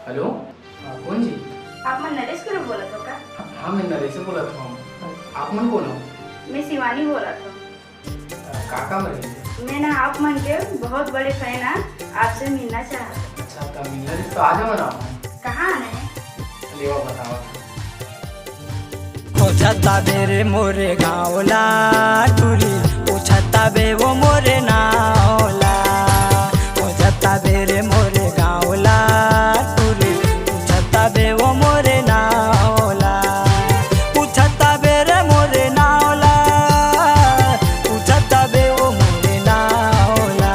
Hello. कौन जी? आप मन नरेश को बोलत हो का? हाँ, मैं नरेश से बोला था। आप मन कौन हो? मैं शिवानी बोला था। काका मरे? मैं ना आप मन के बहुत बड़े फैन है, आपसे मिलना चाहता। अच्छा, तो मिलना तो आ जाओ ना। कहाँ आना है? लेवा बताओ। पूछता बेरे मोरे गाँवला टूरी, पूछता बे वो मोरे नावला। पूछता बेरे मोरे गाँवला टूरी, पूछता बे वो मोरे नावला। पूछता बेरे मोरे नावला, पूछता बे वो मोरे नावला।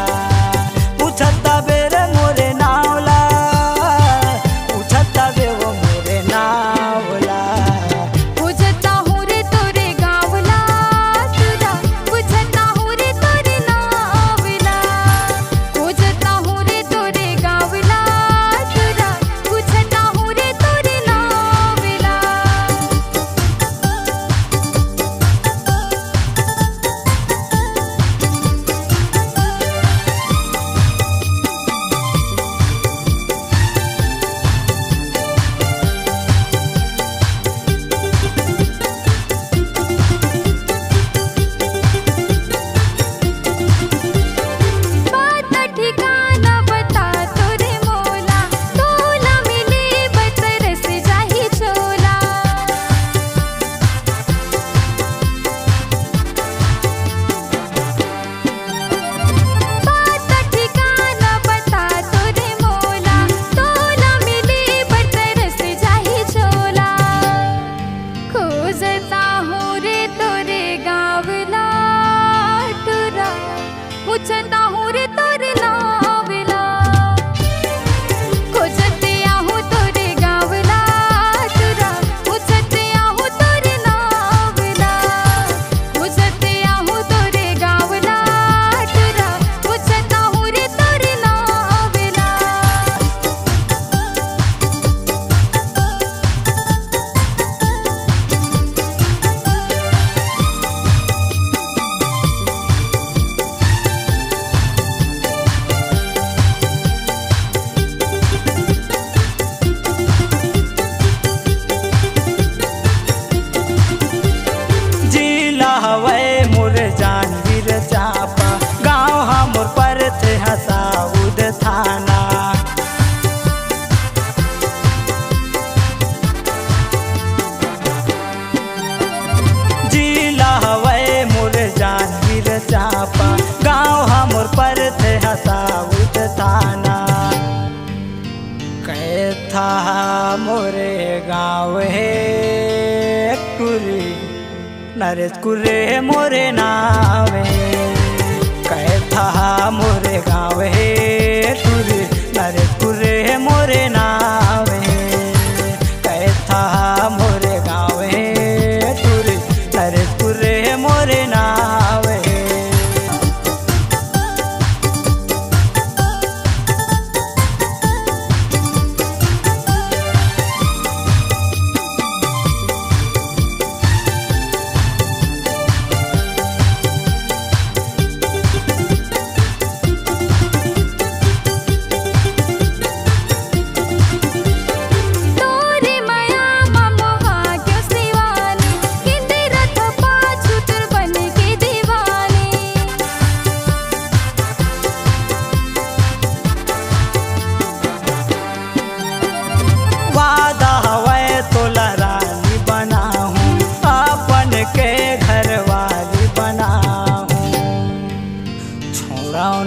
पूछता बेरे मोरे नावला, पूछता बे वो मोरे नावला। पूछता हूँ रे तोरे नावला, खोजते आहूँ तोरे गाँवला टूरा। पूछते आहूँ तोरे नावला, खोजते आहूँ तोरे गाँवला टूरा। पूछता हूँ रे तोरे नावला। जानवीर चापा गाँव हमर पर थे हसाउद थाना। जिला हवे मोर जानवीर चापा गाँव हमर पर थे हसाउद थाना। कैथा मोरे गाँव है टूरी, नरेश कुरे मोरे नावे। कैथा मोरे गाँव है टूरी, नरेश कुरे मोरे नावे। कैथा मोरे गाँव है टूरी, नरेश कुरे मोरे नावे।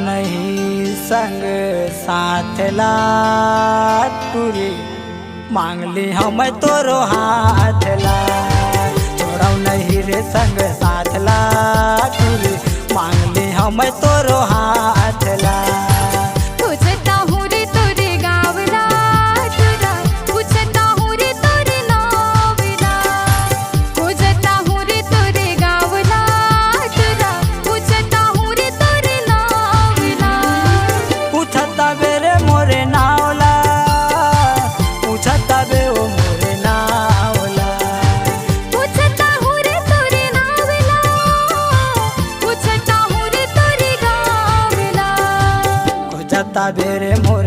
नहीं संग साथ ला टूरी, मांगली हम तोरो हाथ ला। छोड़ाऊ नहीं रे संग साथ ला टूरी, मांगली हम तोरो हाथ ला। पूछता हूँ रे तोरे गाँवला टूरा, पूछता हूँ रे तोरे नावला। पूछता हूँ रे तोरे गाँवला टूरा, पूछता हूँ रे तोरे नावला। पूछता बेरे मोरे नावला, पूछता बे ओ मोरे नावला। पूछता हूँ रे तोरे नावला, पूछता हूँ रे तोरे गाँवला। पूछता बेरे मोरे